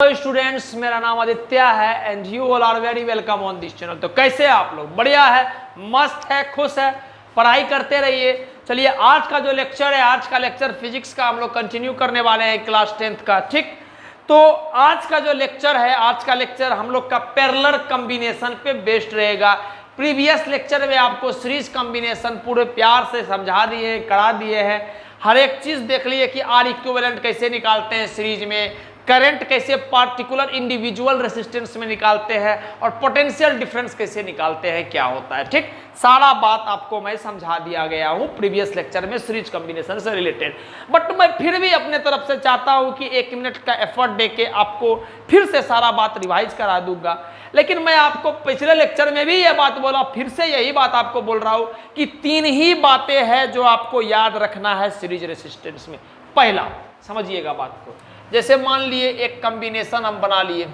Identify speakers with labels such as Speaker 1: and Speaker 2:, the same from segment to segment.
Speaker 1: Hello students, मेरा नाम आदित्य है and you all are very welcome on this channel. तो कैसे हैं आप लोग? बढ़िया है, मस्त है, खुश है, पढ़ाई करते रहिए। चलिए आज का जो लेक्चर है, आज का लेक्चर फिजिक्स का हम लोग कंटिन्यू करने वाले हैं, क्लास 10th का। ठीक, तो आज का जो लेक्चर है, आज का लेक्चर हम लोग का पैरेलल कॉम्बिनेशन पे बेस्ड रहेगा। प्रीवियस लेक्चर में आपको सीरीज कॉम्बिनेशन पूरे प्यार से समझा दिए, करा दिए हैं, हर एक चीज देख लिए कि आर इक्विवेलेंट कैसे निकालते हैं सीरीज में, करंट कैसे पार्टिकुलर इंडिविजुअल रेजिस्टेंस में निकालते हैं, और पोटेंशियल डिफरेंस कैसे निकालते हैं, क्या होता है। ठीक, सारा बात आपको मैं समझा दिया गया हूं प्रीवियस लेक्चर में सीरीज कॉम्बिनेशन से रिलेटेड। बट मैं फिर भी अपने तरफ से चाहता हूं कि 1 मिनट का एफर्ट देके आपको फिर से सारा बात रिवाइज करा दूंगा। लेकिन मैं आपको पिछले लेक्चर में भी यह बात बोला, फिर से यही बात आपको बोल रहा हूं कि 3 ही बातें हैं जो आपको याद रखना है सीरीज रेजिस्टेंस में। पहला, समझिएगा बात को, जैसे मान लिए एक कॉम्बिनेशन हम बना लिए,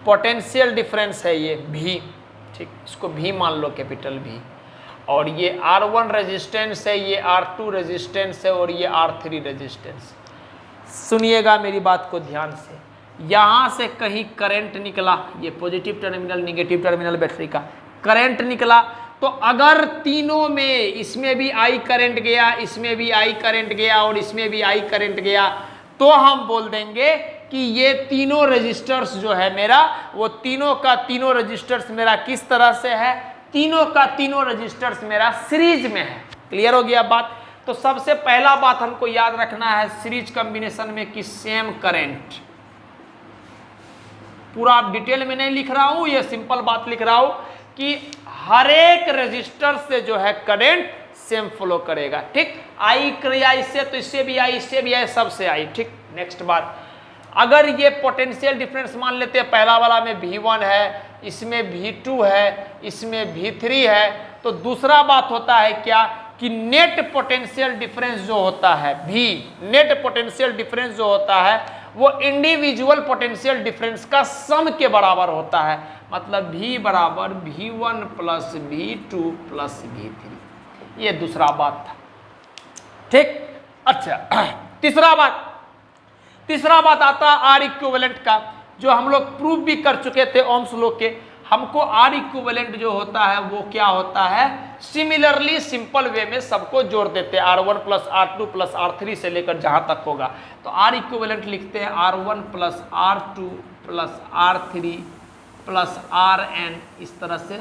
Speaker 1: पोटेंशियल डिफरेंस है ये भी, ठीक, इसको भी मान लो कैपिटल भी, और ये R1 रेजिस्टेंस है, ये R2 रेजिस्टेंस है, और ये R3 रेजिस्टेंस। सुनिएगा मेरी बात को ध्यान से, यहां से कहीं करंट निकला, ये positive terminal negative terminal battery का करंट निकला, तो अगर तीनों में, इसमें भी आई करंट गया, इसमें भी आई करंट गया, और इसमें भी आई करंट गया, तो हम बोल देंगे कि ये तीनों रेजिस्टर्स जो है मेरा, वो तीनों का तीनों रेजिस्टर्स मेरा किस तरह से है, तीनों का तीनों रेजिस्टर्स मेरा सीरीज में है। क्लियर हो गया बात? तो सबसे पहला बात हमको याद रखना है सीरीज कॉम्बिनेशन में कि सेम करंट, पूरा आप डिटेल में नहीं लिख रहा हूं, ये सिंपल बात लिख रहा हूं कि हर एक रेजिस्टर से जो है करंट सेम फ्लो करेगा। ठीक, आई क्रिया इससे, तो इससे भी आई, इससे भी आई, सबसे आई। ठीक, नेक्स्ट बात, अगर ये पोटेंशियल डिफरेंस मान लेते हैं, पहला वाला में V1 है, इसमें V2 है, इसमें V3 है, तो दूसरा बात होता है क्या कि नेट पोटेंशियल डिफरेंस जो होता है V, नेट पोटेंशियल डिफरेंस जो होता है वो इंडिविजुअल पोटेंशियल डिफरेंस का सम के बराबर होता है। मतलब V बराबर V1 plus V2 plus V3। ये दूसरा बात था। ठीक, अच्छा, तीसरा बात आता है आर इक्विवेलेंट का, जो हम लोग प्रूव भी कर चुके थे ओम्स लॉ के। हमको आर इक्विवेलेंट जो होता है वो क्या होता है, सिमिलरली सिंपल वे में सबको जोड़ देते हैं, R1 plus R2 plus R3 से लेकर जहां तक होगा। तो आर इक्विवेलेंट लिखते हैं R1 plus R2 plus R3 plus Rn, इस तरह से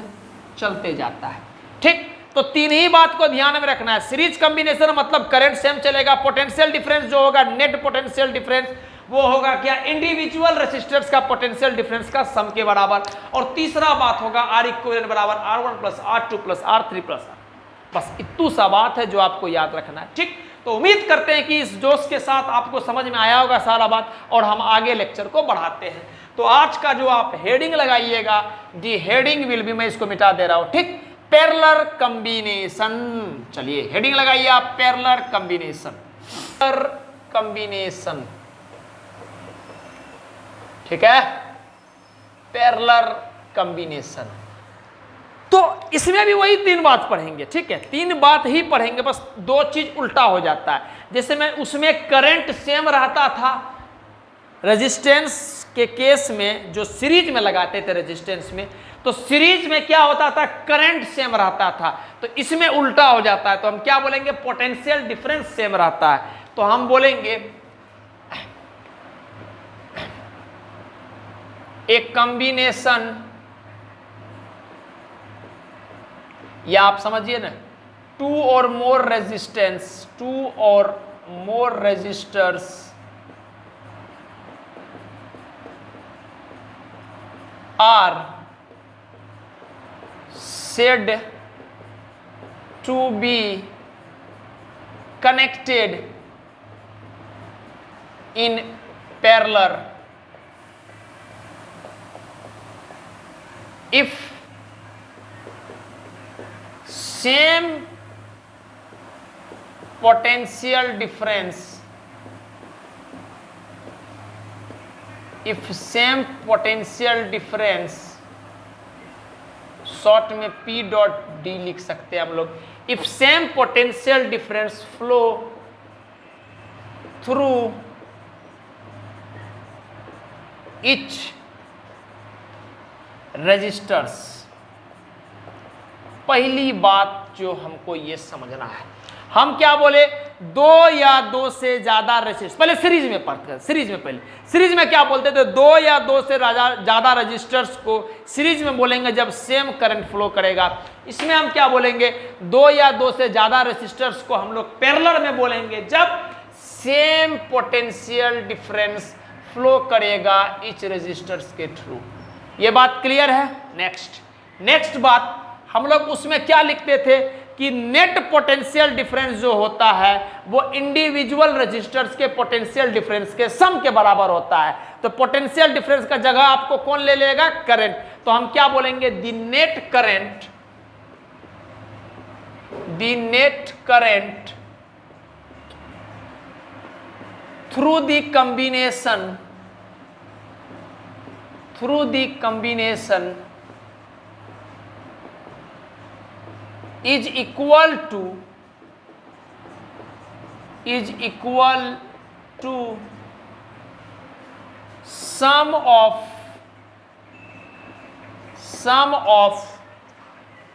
Speaker 1: चलते जाता है। ठीक, तो 3 ही बात को ध्यान में रखना है। सीरीज कॉम्बिनेशन मतलब करंट सेम चलेगा, पोटेंशियल डिफरेंस जो होगा, नेट पोटेंशियल डिफरेंस, वो होगा क्या, इंडिविजुअल रेसिस्टर्स का पोटेंशियल डिफरेंस का सम के बराबर। और तीसरा बात होगा आर इक्विवेलेंट बराबर R1 plus R2 plus R3 plus R। बस इतनी सा बात है जो आपको याद रखना है। ठीक, तो उम्मीद करते हैं कि इस जोश के साथ आपको समझ में आया होगा सारा बात, और हम आगे लेक्चर को बढ़ाते हैं। तो आज का जो आप हेडिंग लगाइएगा, दी हेडिंग विल बी, मैं इसको मिटा दे रहा हूं। ठीक, पैरेलल कॉम्बिनेशन। चलिए हेडिंग लगाइए आप, पैरेलल कॉम्बिनेशन। ठीक है, पैरेलल कॉम्बिनेशन। तो इसमें भी वही 3 बात पढ़ेंगे। ठीक है, 3 बात ही पढ़ेंगे, बस 2 चीज उल्टा हो जाता है। जैसे मैं उसमें करंट सेम रहता था, रेजिस्टेंस के केस में जो सीरीज में लगाते थे रेजिस्टेंस में, तो सीरीज में क्या होता था, करंट सेम रहता था। तो इसमें उल्टा हो जाता है, तो हम क्या बोलेंगे, पोटेंशियल डिफरेंस सेम रहता है। तो हम बोलेंगे एक कॉम्बिनेशन, या आप समझिए ना, 2 और मोर रेजिस्टेंस, 2 और मोर resistors are said to be connected in parallel if same potential difference, if same potential difference short में P डॉट डी लिख सकते हैं हम लोग। If same potential difference flow through each resistors, पहली बात जो हमको ये समझना है, हम क्या बोले, दो या दो से ज्यादा रजिस्टर्स, पहले सीरीज में पढ़ते हैं, सीरीज में क्या बोलते थे, दो या दो से ज्यादा रजिस्टर्स को सीरीज में बोलेंगे जब सेम करंट फ्लो करेगा। इसमें हम क्या बोलेंगे, दो या दो से ज्यादा रजिस्टर्स को हम लोग पैरेलल में बोलेंगे जब सेम पोटेंशियल डिफरेंस फ्लो करेगा इच रजिस्टर्स के थ्रू। ये बात क्लियर है। नेक्स्ट बात हम लोग उसमें क्या लिखते थे कि नेट पोटेंशियल डिफरेंस जो होता है वो इंडिविजुअल रजिस्टर्स के पोटेंशियल डिफरेंस के सम के बराबर होता है। तो पोटेंशियल डिफरेंस का जगह आपको कौन ले लेगा, करंट। तो हम क्या बोलेंगे, the net current through the combination is equal to sum of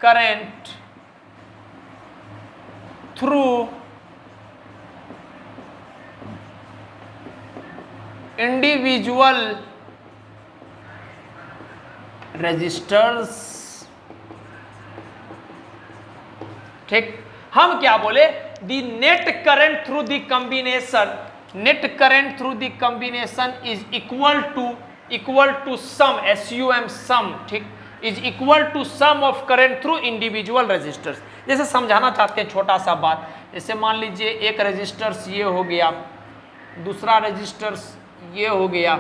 Speaker 1: current through individual resistors. ठीक, हम क्या बोले, the net current through the combination is equal to sum, sum, ठीक, is equal to sum of current through individual resistors. जैसे समझाना चाहते हैं छोटा सा बात, जैसे मान लीजिए एक रजिस्टर्स ये हो गया, दूसरा रजिस्टर्स ये हो गया,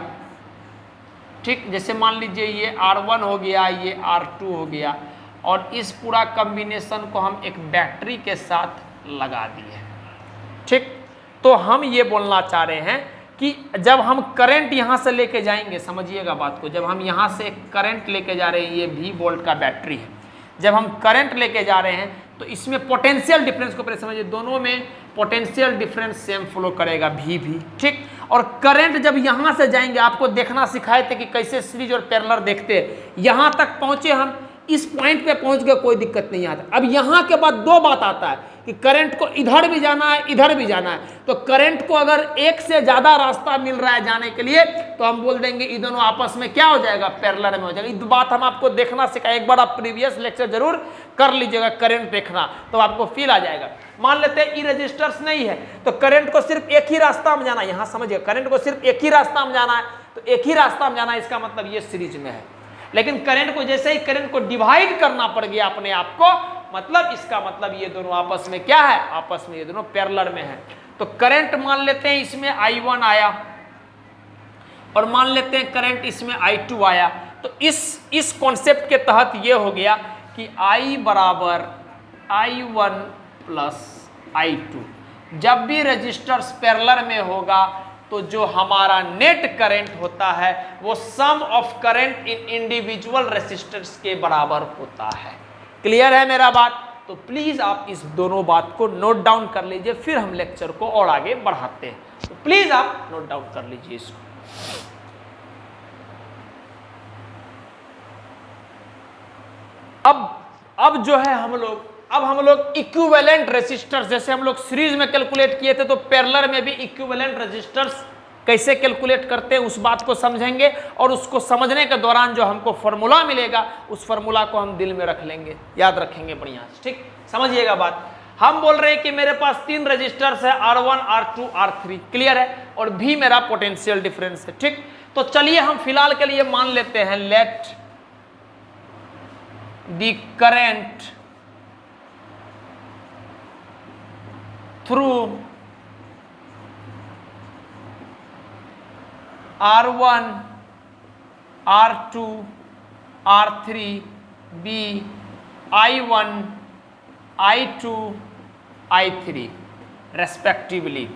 Speaker 1: ठीक, जैसे मान लीजिए ये R1 हो गया, ये R2 हो गया, और इस पूरा कॉम्बिनेशन को हम एक बैटरी के साथ लगा दिए। ठीक, तो हम ये बोलना चाह रहे हैं कि जब हम करंट यहाँ से लेके जाएंगे, समझिएगा बात को, जब हम यहाँ से करंट लेके जा रहे हैं, ये V वोल्ट का बैटरी है, जब हम करंट लेके जा रहे हैं तो इसमें पोटेंशियल डिफरेंस को पहले समझिए, दोनों में पोटेंशियल डिफरेंस सेम फ्लो करेगा V भी, ठीक। और करंट जब यहाँ से जाएंगे, आपको देखना सिखाए थे कि कैसे सीरीज और पैरेलल देखते हैं, यहाँ तक पहुँचे हम, इस पॉइंट पे पहुँच गए, कोई दिक्कत नहीं आता। अब यहाँ के बाद दो बात आता है कि करंट को इधर भी जाना है, इधर भी जाना है। तो करंट को अगर एक से ज़्यादा रास्ता मिल रहा है जाने के लिए, तो हम बोल देंगे ये दोनों आपस में क्या हो जाएगा, पैरेलल में हो जाएगा। ये बात हम आपको देखना सिखाए, एक बार आप प्रीवियस लेक्चर जरूर कर लीजिएगा, करंट देखना, तो आपको फील आ जाएगा। मान लेते हैं ई रजिस्टर्स नहीं है, तो करंट को सिर्फ एक ही रास्ता में जाना है, यहाँ समझिए, करंट को सिर्फ एक ही रास्ता में जाना है, तो एक ही रास्ता में जाना है, इसका मतलब ये सीरीज में है। लेकिन करंट को जैसे ही करंट को डिवाइड करना पड़ गया अपने आप को, मतलब इसका मतलब ये दोनों आपस में क्या है, आपस में ये दोनों पैरेलल में है। तो करंट मान लेते हैं इसमें I1 आया, और मान लेते हैं करंट इसमें I2 आया। तो इस कॉन्सेप्ट के तहत ये हो गया कि I बराबर I1 प्लस I2। जब भी रजिस्टर्स पैरेलल में होगा तो जो हमारा नेट करंट होता है वो sum of current in individual resistors के बराबर होता है। क्लियर है मेरा बात? तो प्लीज आप इस दोनों बात को नोट डाउन कर लीजिए, फिर हम लेक्चर को और आगे बढ़ाते हैं। तो प्लीज आप नोट डाउन कर लीजिए इसको। अब जो है हम लोग इक्विवेलेंट रेजिस्टर्स, जैसे हम लोग सीरीज में कैलकुलेट किए थे, तो पैरेलल में भी इक्विवेलेंट रेजिस्टर्स कैसे कैलकुलेट करते हैं उस बात को समझेंगे, और उसको समझने के दौरान जो हमको फॉर्मूला मिलेगा उस फॉर्मूला को हम दिल में रख लेंगे, याद रखेंगे बढ़िया से। ठीक, समझिएगा बात। हम बोल रहे हैं कि मेरे पास 3 रजिस्टर्स है, R1, R2, R3, क्लियर है, और भी मेरा पोटेंशियल डिफरेंस है। ठीक, तो चलिए हम फिलहाल के लिए मान लेते हैं, let the current through R1, R2, R3 be I1, I2, I3 respectively।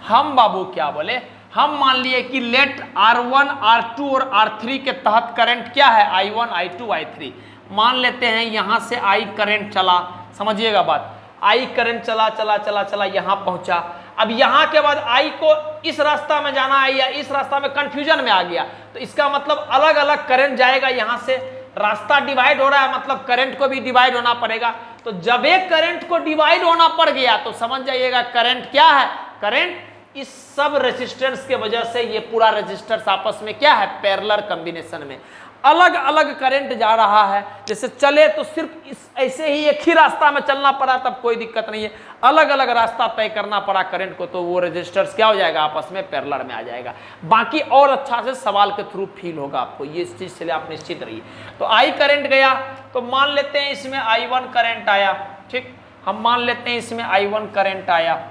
Speaker 1: हम बाबू क्या बोले, हम मान लिए कि लेट R1 R2 और R3 के तहत करंट क्या है, I1 I2 I3। मान लेते हैं यहां से I करंट चला, समझिएगा बात, I करंट चला चला चला चला यहां पहुंचा। अब यहां के बाद I को इस रास्ता में जाना है या इस रास्ता में कंफ्यूजन में आ गया, तो इसका मतलब अलग अलग करंट जाएगा। यहां से रास्ता डिवाइड हो रहा है, मतलब करंट को भी डिवाइड होना पड़ेगा। तो जब एक करंट को डिवाइड होना पड़ गया तो समझ जाइएगा करंट क्या है, करंट इस सब रेजिस्टेंस के वजह से ये पूरा रेजिस्टेंस आपस में क्या है, पैरेलल कॉम्बिनेशन में अलग अलग करंट जा रहा है। जैसे चले तो सिर्फ इस ऐसे ही एक ही रास्ता में चलना पड़ा तब कोई दिक्कत नहीं है, अलग अलग रास्ता तय करना पड़ा करंट को, तो वो रेजिस्टर्स क्या हो जाएगा, आपस में पैरेलल में आ जाएगा। बाकी और अच्छा से सवाल के थ्रू फील होगा आपको, ये इस चीज से आप निश्चित रहिए। तो आई करंट गया तो मान लेते हैं इसमें I1 करंट आया, ठीक, हम मान लेते हैं इसमें I1 करंट आया,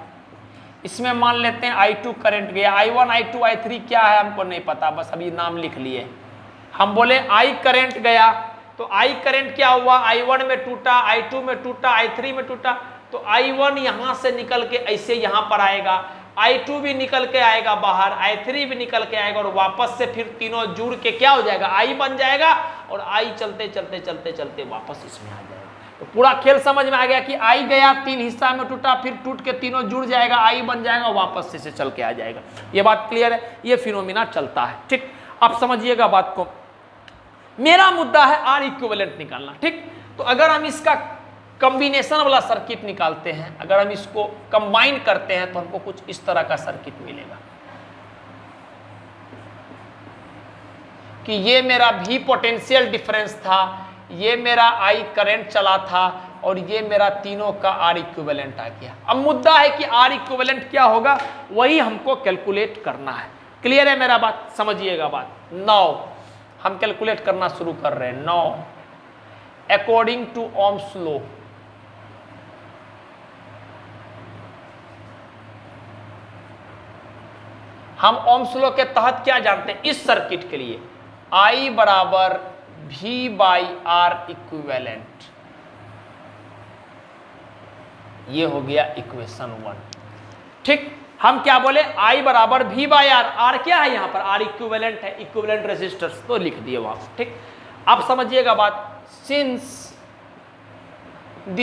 Speaker 1: इसमें मान लेते हैं I2 करंट गया। I1 I2 I3 क्या है हमको नहीं पता, बस अभी नाम लिख लिए। हम बोले I करंट गया तो I करंट क्या हुआ, I1 में टूटा, I2 में टूटा, I3 में टूटा, तो I1 यहां से निकल के ऐसे यहां पर आएगा, I2 भी निकल के आएगा बाहर, I3 भी निकल के आएगा और वापस से फिर तीनों जुड़ के क्या हो जाएगा, I बन जाएगा और I चलते चलते चलते चलते वापस इसमें आ जाएगा। तो पूरा खेल समझ में आ गया कि I गया, तीन हिस्सा में टूटा, फिर टूट के तीनों जुड़ जाएगा, I बन जाएगा, वापस से चल के आ जाएगा। ये बात क्लियर है, ये फिनोमिना चलता है, ठीक। आप समझिएगा बात को। मेरा मुद्दा है R इक्विवेलेंट निकालना, ठीक। तो अगर हम इसका कॉम्बिनेशन वाला सर्किट निकालते हैं, अगर हम इसको कंबाइन करते हैं तो हमको कुछ इस तरह का सर्किट मिलेगा कि ये मेरा V पोटेंशियल डिफरेंस था, ये मेरा I करंट चला था और ये मेरा तीनों का R इक्विवेलेंट आ गया। अब मुद्दा है कि R इक्विवेलेंट क्या होगा, वही हमको कैलकुलेट करना है। क्लियर है मेरा बात, समझिएगा बात। नाउ हम कैलकुलेट करना शुरू कर रहे हैं। Now according to Ohm's law, हम ओम्स लॉ के तहत क्या जानते हैं इस सर्किट के लिए, I बराबर V बाई R इक्विवेलेंट। ये हो गया इक्वेशन 1, ठीक। हम क्या बोले, I बराबर V बाई R, R क्या है यहाँ पर, R इक्विवेलेंट है, इक्विवेलेंट रेजिस्टर्स तो लिख दिए वहां, ठीक। आप समझिएगा बात, since the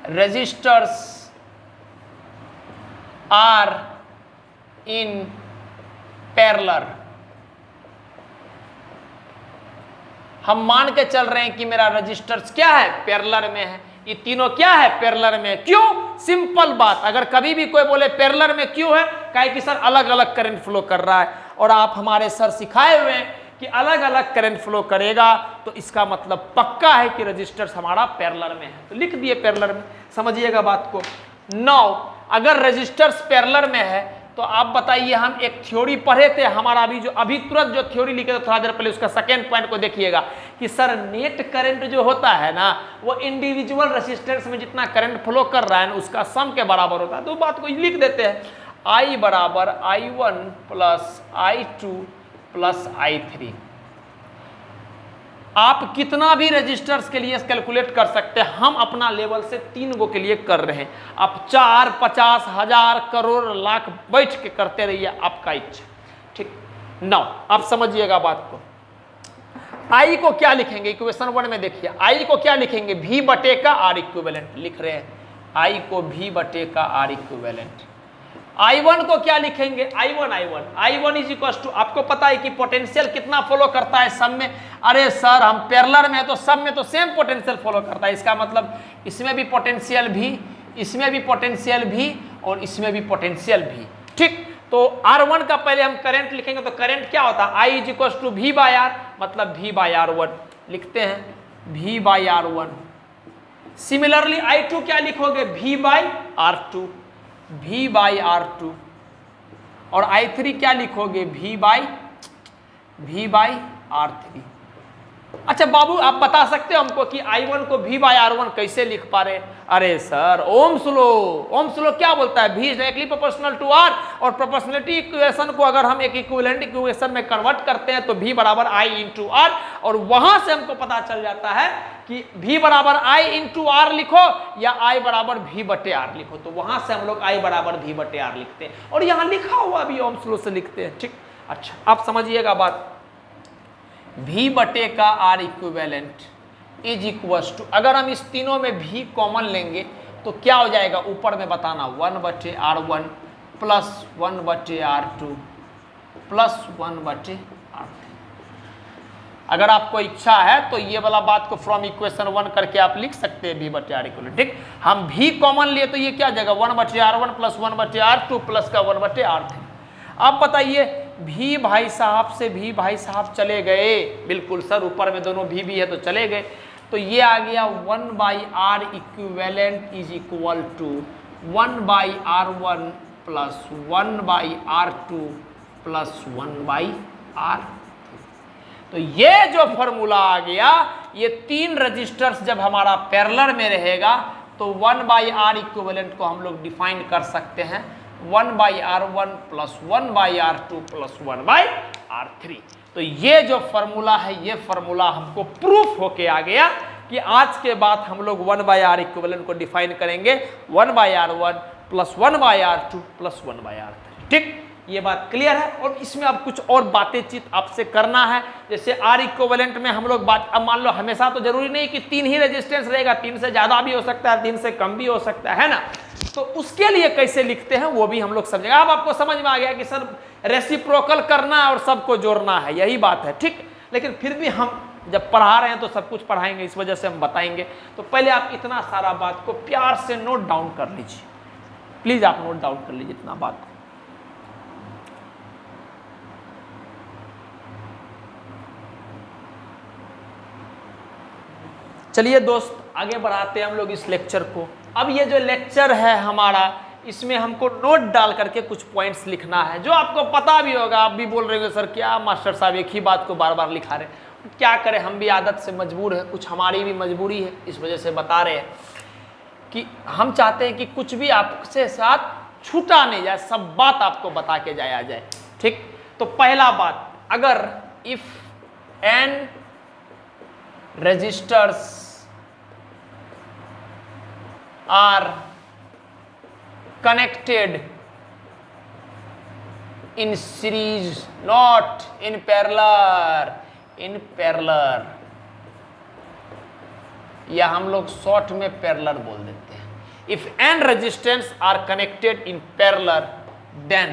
Speaker 1: resistors are in parallel, हम मान के चल रहे हैं कि मेरा रेजिस्टर्स क्या है, पैरेलल में है। ये तीनों क्या है, पैरेलल में। क्यों, सिंपल बात, अगर कभी भी कोई बोले पैरेलल में क्यों है, कहे कि सर अलग अलग करंट फ्लो कर रहा है, और आप हमारे सर सिखाए हुए हैं कि अलग अलग करंट फ्लो करेगा, तो इसका मतलब पक्का है कि रेजिस्टर्स हमारा पैरेलल में है, तो लिख दिए पैरेलल में। समझिएगा बात को। नाउ अगर रेजिस्टर्स पैरेलल में है तो आप बताइए, हम एक थ्योरी पढ़े थे, हमारा अभी तुरंत जो थ्योरी लिखे थे थोड़ा देर पहले, उसका सेकेंड पॉइंट को देखिएगा कि सर नेट करंट जो होता है ना, वो इंडिविजुअल रेजिस्टेंस में जितना करंट फ्लो कर रहा है ना, उसका सम के बराबर होता है। तो बात को लिख देते हैं, I बराबर I1 plus I2 plus I3। आप कितना भी रजिस्टर्स के लिए कैलकुलेट कर सकते हैं, हम अपना लेवल से 3 गो के लिए कर रहे हैं। आप 4, 50, 1000, करोड़, लाख बैठ के करते रहिए, आपका इच्छा, ठीक। नाउ आप समझिएगा बात को। I को क्या लिखेंगे, इक्वेशन 1 में देखिए, I को क्या लिखेंगे, V बटे का R इक्विवेलेंट लिख रहे हैं, I को V बटे का R इक्विवेलेंट। I1 को क्या लिखेंगे, I1 इज इक्वल टू, आपको पता है कि पोटेंशियल कितना फॉलो करता है सब में। अरे सर हम पैरेलल में है तो सब में तो सेम पोटेंशियल फॉलो करता है, इसका मतलब इसमें भी पोटेंशियल भी, इसमें भी पोटेंशियल भी और इसमें भी पोटेंशियल भी, ठीक। तो R1 का पहले हम करंट लिखेंगे, तो करंट क्या होता है, I is equal to V by R, मतलब V बाई R1 लिखते हैं, V by R1। Similarly I2 क्या लिखोगे, V by R2, V by R2, और I3 क्या लिखोगे, V बाई R3। अच्छा बाबू आप बता सकते हो हमको कि I1 को V बाय R1 कैसे लिख पा रहे? अरे सर ओम्स लॉ क्या बोलता है? V is directly proportional to R, और प्रोपोर्शनलिटी इक्वेशन को अगर हम एक इक्विवेलेंट इक्वेशन में कन्वर्ट करते हैं तो V बराबर I इंटू R, और वहां से हमको पता चल जाता है कि V बराबर I इंटू R लिखो या I बराबर V बटे R लिखो, तो वहां से हम लोग I बराबर V बटे R लिखते हैं, और यहाँ लिखा हुआ भी ओम्स लॉ से लिखते हैं। ठीक, अच्छा आप समझिएगा बात, V बटे का R equivalent is equals to, अगर हम इस तीनों में V कॉमन लेंगे तो क्या हो जाएगा ऊपर में बताना, 1 बटे R1 प्लस 1 बटे R2 प्लस 1 बटे R3। अगर आपको इच्छा है तो ये वाला बात को फ्रॉम इक्वेशन 1 करके आप लिख सकते हैं V बटे R इक्वल। ठीक, हम V कॉमन लिए तो ये क्या हो जाएगा 1 बटे R1 प्लस 1 बटे R2 प्लस का 1 बटे R3। अब बताइए V भाई साहब से V भाई साहब चले गए, बिल्कुल सर ऊपर में दोनों V भी है तो चले गए, तो ये आ गया 1 by R equivalent is equal to 1 by R1 plus 1 by R2 plus 1 by R3। तो ये जो फॉर्मूला आ गया, ये तीन रजिस्टर्स जब हमारा पैरेलल में रहेगा तो 1 बाई R इक्विवेलेंट को हम लोग डिफाइन कर सकते हैं 1 by R1 plus 1 by R2 plus 1 by R3। तो ये जो फॉर्मूला है, ये फॉर्मूला हमको प्रूफ होके आ गया कि आज के बाद हम लोग 1 बाई R इक्विवेलेंट को डिफाइन करेंगे 1 by R1 plus 1 by R2 plus 1 by R3। ठीक, ये बात क्लियर है। और इसमें अब कुछ और बातें चित आपसे करना है, जैसे R इक्विवेलेंट में हम लोग बात, अब मान लो हमेशा तो जरूरी नहीं कि 3 ही रेजिस्टेंस रहेगा, 3 से ज्यादा भी हो सकता है, 3 से कम भी हो सकता है ना, तो उसके लिए कैसे लिखते हैं वो भी हम लोग समझेंगे। अब आपको समझ में आ गया कि सर रेसिप्रोकल करना है और सबको जोड़ना है, यही बात है। ठीक, लेकिन फिर भी हम जब पढ़ा रहे हैं तो सब कुछ पढ़ाएंगे, इस वजह से हम बताएंगे। तो पहले आप इतना सारा बात को प्यार से नोट डाउन कर लीजिए, प्लीज आप नोट डाउन कर लीजिए इतना बात को। चलिए दोस्त आगे बढ़ाते हैं हम लोग इस लेक्चर को। अब ये जो लेक्चर है हमारा, इसमें हमको नोट डाल करके कुछ पॉइंट्स लिखना है, जो आपको पता भी होगा। आप भी बोल रहे हो सर क्या मास्टर साहब एक ही बात को बार बार लिखा रहे, क्या करें, हम भी आदत से मजबूर है, कुछ हमारी भी मजबूरी है, इस वजह से बता रहे हैं कि हम चाहते हैं कि कुछ भी आपसे साथ छूटा नहीं जाए, सब बात आपको बता के जाया जाए। ठीक, तो पहला बात, अगर if N resistors are connected in series not in parallel, in parallel, या हम लोग शॉर्ट में पैरेलल बोल देते हैं। If n resistance are connected in parallel then,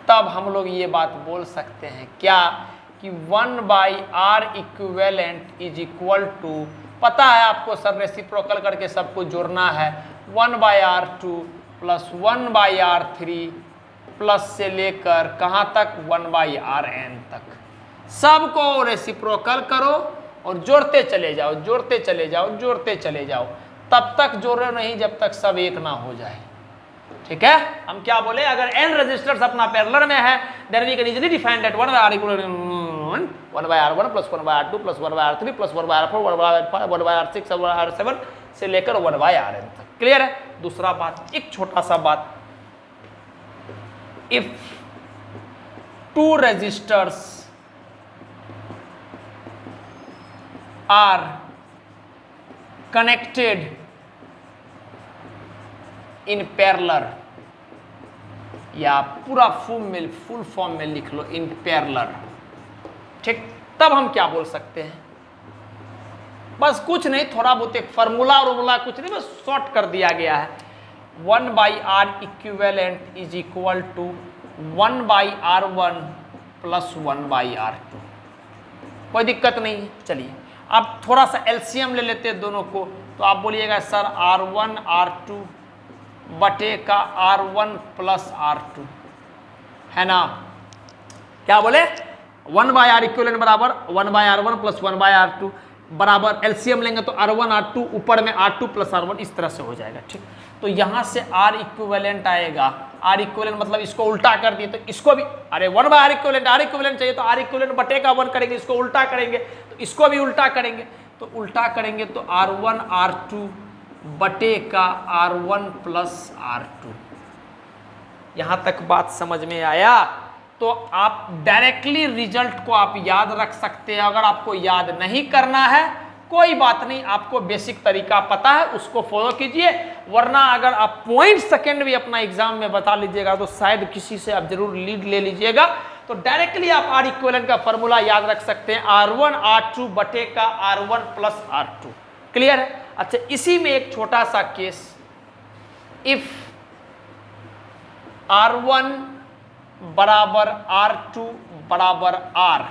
Speaker 1: तब हम लोग ये बात बोल सकते हैं क्या कि 1 by R equivalent is equal to, पता है आपको सर रेसिप्रोकल करके सबको जोड़ना है, 1 by R2 plus 1 by R3 plus से लेकर कहाँ तक 1 बाई Rn तक, सबको रेसिप्रोकल करो और जोड़ते चले जाओ, जोड़ते चले जाओ, जोड़ते चले जाओ, तब तक जोड़ो नहीं जब तक सब एक ना हो जाए। ठीक है, हम क्या बोले, अगर n रजिस्टर्स अपना पैरेलल में है then we can easily define that 1 by R equal 1 by R1 plus 1 by R2 plus 1 by R3 plus 1 by R4 1 by R5 1 by R6 1 by R7 से लेकर 1 बाई Rn तक। Clear है। दूसरा बात, एक छोटा सा बात, if 2 resistors are connected in parallel, या पूरा फुल फॉर्म में लिख लो इन पैरेलल। ठीक, तब हम क्या बोल सकते हैं, बस कुछ नहीं, थोड़ा बहुत एक फार्मूला कुछ नहीं, बस शॉर्ट कर दिया गया है। 1 by R equivalent is equal to 1 by R1 plus 1 by R2, कोई दिक्कत नहीं है। चलिए अब थोड़ा सा एलसीएम ले लेते हैं दोनों को, तो आप बोलिएगा सर R1 R2 बटे का R1 प्लस R2 है ना, क्या बोले, 1 बाई R इक्विवेलेंट बराबर 1 by R1 plus 1 by R2। बराबर एलसीएम लेंगे तो R1 R2 ऊपर में R2 प्लस R1 इस तरह से हो जाएगा। ठीक, तो यहां से R इक्विवेलेंट आएगा। R इक्विवेलेंट मतलब इसको उल्टा कर दिए तो इसको भी, अरे 1/R इक्विवेलेंट, R इक्विवेलेंट चाहिए तो R इक्विवेलेंट बटे का 1 करेंगे, इसको उल्टा करेंगे तो इसको भी उल्टा करेंगे, तो उल्टा करेंगे तो R1 R2 बटे का R1 प्लस R2। यहां तक बात समझ में आया? तो आप डायरेक्टली रिजल्ट को आप याद रख सकते हैं। अगर आपको याद नहीं करना है कोई बात नहीं, आपको बेसिक तरीका पता है उसको फॉलो कीजिए, वरना अगर आप पॉइंट सेकंड भी अपना एग्जाम में बता लीजिएगा तो शायद किसी से आप जरूर लीड ले लीजिएगा। तो डायरेक्टली आप R इक्विवेलेंट का फॉर्मूला याद रख सकते हैं, R1 R2 बटे का R1 प्लस R2। क्लियर है? अच्छा, इसी में एक छोटा सा केस, इफ R1 बराबर R2 बराबर R,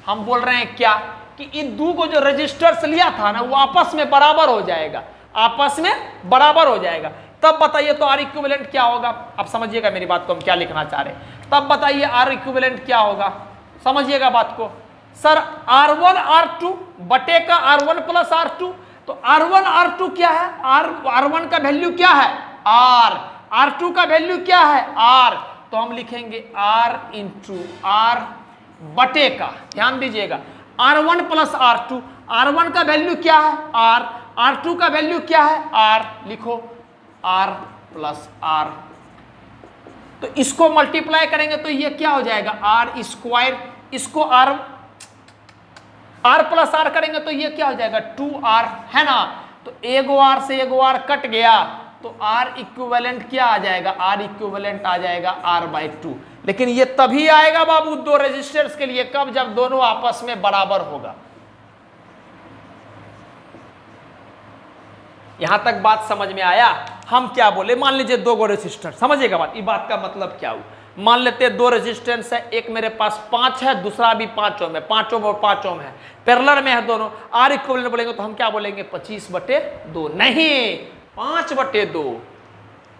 Speaker 1: हम बोल रहे हैं क्या कि इन दो को जो रजिस्टर्स लिया था ना वो आपस में बराबर हो जाएगा, आपस में बराबर हो जाएगा। तब बताइए तो R इक्विवेलेंट क्या होगा? आप समझिएगा मेरी बात को, हम क्या लिखना चाह रहे हैं। तब बताइए R इक्विवेलेंट क्या होगा, समझिएगा बात को। सर R1 R2 बटे का R1 प्लस R2, तो R1 R2 क्या है? R1 का वैल्यू क्या है? R। R2 का वैल्यू क्या है? R। तो हम लिखेंगे R इंटू R बटे का, ध्यान दीजिएगा, R1 प्लस R2। R1 का वैल्यू क्या है? R। R2 का वैल्यू क्या है? R। लिखो R प्लस R। तो इसको मल्टीप्लाई करेंगे तो ये क्या हो जाएगा? R square. इसको R प्लस R करेंगे तो ये क्या हो जाएगा? 2R, है ना? तो एगो R से एगो R कट गया, तो R इक्विवेलेंट क्या आ जाएगा? R इक्विवेलेंट आ जाएगा R/2। लेकिन ये तभी आएगा बाबू दो रेजिस्टर्स के लिए, कब? जब दोनों आपस में बराबर होगा। यहां तक बात समझ में आया? हम क्या बोले, मान लीजिए दो गो रेजिस्टर, समझिएगा बात, ये बात का मतलब क्या हुआ। मान लेते हैं दो रेजिस्टेंस है, एक मेरे पास 5 है, दूसरा भी 5 ओम है, 5 ओम और 5 ओम है, पैरेलल में है दोनों। R इक्विवेलेंट बोलेंगे तो हम क्या बोलेंगे? 25/2। नहीं, 5/2,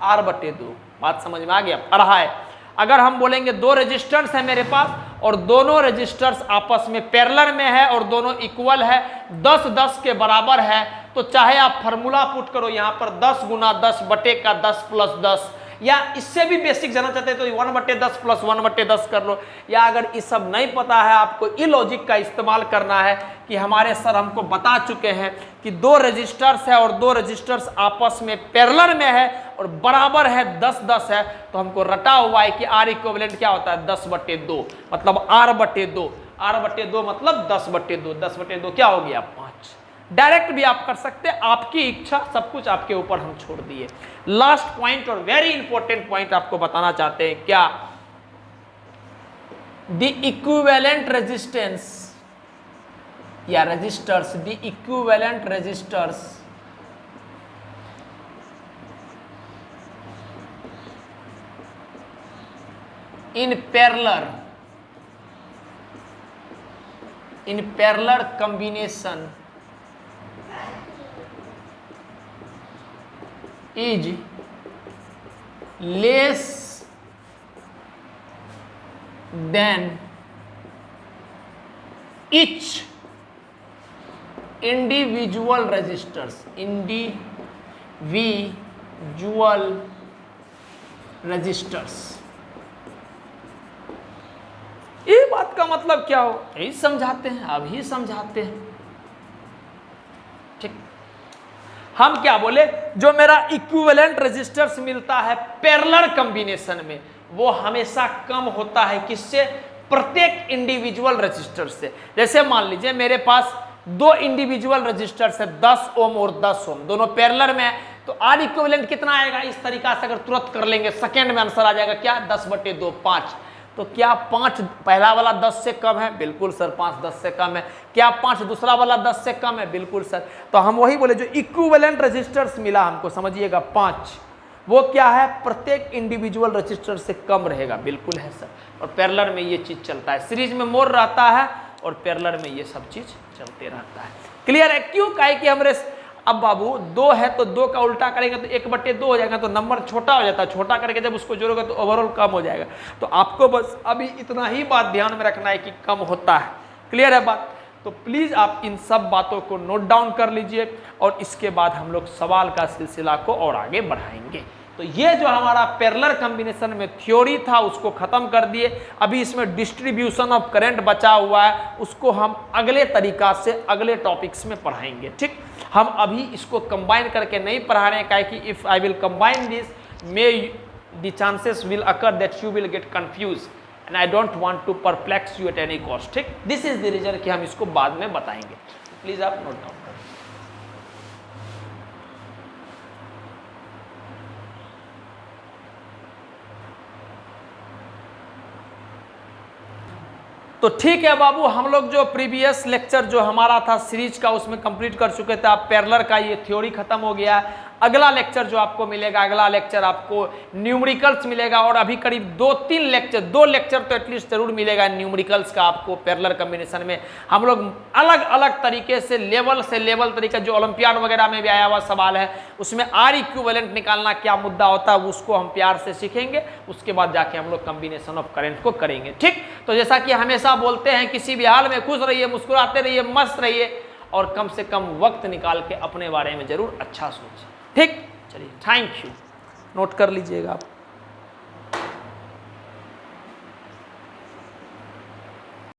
Speaker 1: R/2। बात समझ में आ गया? पढ़ा है। अगर हम बोलेंगे दो रेजिस्टेंस है मेरे पास और दोनों रेजिस्टर्स आपस में पैरेलल में है और दोनों इक्वल है, 10-10 के बराबर है, तो चाहे आप फार्मूला पुट करो यहाँ पर 10 गुना 10 बटे का 10 प्लस 10, या इससे भी बेसिक जाना चाहते हैं तो 1/10 प्लस 1/10 कर लो। या अगर ये सब नहीं पता है आपको, ये लॉजिक का इस्तेमाल करना है कि हमारे सर हमको बता चुके हैं कि दो रजिस्टर्स है और दो रजिस्टर्स आपस में पैरेलल में है और बराबर है, 10-10 है, तो हमको रटा हुआ है कि R इक्विवेलेंट क्या होता है? 10/2, मतलब R/2। R/2 मतलब 10/2। 10/2 क्या हो गया? 5। डायरेक्ट भी आप कर सकते हैं, आपकी इच्छा, सब कुछ आपके ऊपर हम छोड़ दिए। लास्ट पॉइंट और वेरी इंपॉर्टेंट पॉइंट आपको बताना चाहते हैं, क्या? द इक्विवेलेंट रेजिस्टेंस या रेजिस्टर्स, the equivalent resistors in parallel combination is less than each individual resistors, individual resistors। ये बात का मतलब क्या हो, यही समझाते हैं, अभी समझाते हैं। ठीक, हम क्या बोले, जो मेरा इक्विवेलेंट रेजिस्टर्स मिलता है पैरेलल कॉम्बिनेशन में, वो हमेशा कम होता है किससे? प्रत्येक इंडिविजुअल रेजिस्टर से। जैसे मान लीजिए मेरे पास दो इंडिविजुअल रेजिस्टर्स है, 10 ओम और 10 ओम, दोनों पैरेलल में है, तो R इक्विवेलेंट कितना आएगा? इस तरीका से अगर तुरंत कर लेंगे सेकेंड में आंसर आ जाएगा क्या? 10/2, 5। तो क्या 5 पहला वाला 10 से कम है? बिल्कुल सर, 5 10 से कम है। क्या 5 दूसरा वाला 10 से कम है? बिल्कुल सर। तो हम वही बोले, जो इक्विवेलेंट रेजिस्टर्स मिला हमको, समझिएगा 5, वो क्या है? प्रत्येक इंडिविजुअल रेजिस्टर से कम रहेगा। बिल्कुल है सर। और पैरेलल में ये चीज चलता है, सीरीज में मोर रहता है और पैरेलल में ये सब चीज चलते रहता है। क्लियर है? क्यों? काहे कि हमरे अब बाबू 2 है तो 2 का उल्टा करेंगे तो 1/2 हो जाएगा, तो नंबर छोटा हो जाता है, छोटा करके जब उसको जोड़ोगे तो ओवरऑल कम हो जाएगा। तो आपको बस अभी इतना ही बात ध्यान में रखना है कि कम होता है। क्लियर है बात? तो प्लीज़ आप इन सब बातों को नोट डाउन कर लीजिए और इसके बाद हम लोग सवाल का सिलसिला को और आगे बढ़ाएंगे। तो ये जो हमारा पैरेलल कॉम्बिनेशन में थ्योरी था उसको ख़त्म कर दिए। अभी इसमें डिस्ट्रीब्यूशन ऑफ करंट बचा हुआ है, उसको हम अगले तरीका से अगले टॉपिक्स में पढ़ाएंगे। ठीक, हम अभी इसको कंबाइन करके नहीं पढ़ा रहे हैं, काहे कि if I will combine this may the chances will occur that you will get confuse and I don't want to perplex you at any cost. ठीक, दिस इज द रीजन कि हम इसको बाद में बताएंगे। प्लीज़ आप नोट डाउन। तो ठीक है बाबू, हम लोग जो प्रीवियस लेक्चर जो हमारा था सीरीज का उसमें कंप्लीट कर चुके थे। आप पैरेलल का ये थ्योरी खत्म हो गया है। अगला लेक्चर जो आपको मिलेगा, अगला लेक्चर आपको न्यूमेरिकल्स मिलेगा और अभी करीब 2-3 लेक्चर, 2 लेक्चर तो एटलीस्ट जरूर मिलेगा न्यूमेरिकल्स का आपको पैरेलल कॉम्बिनेशन में। हम लोग अलग अलग तरीके से लेवल तरीका, जो ओलंपियाड वगैरह में भी आया हुआ सवाल है उसमें आर इक्विवेलेंट निकालना क्या मुद्दा होता है उसको हम प्यार से सीखेंगे। उसके बाद जाके हम लोग कॉम्बिनेशन ऑफ करंट को करेंगे। ठीक, तो जैसा कि हमेशा बोलते हैं किसी भी हाल में खुश रहिए, मुस्कुराते रहिए, मस्त रहिए और कम से कम वक्त निकाल के अपने बारे में जरूर अच्छा सोचिए। ठीक, चलिए, थैंक यू। नोट कर लीजिएगा आप।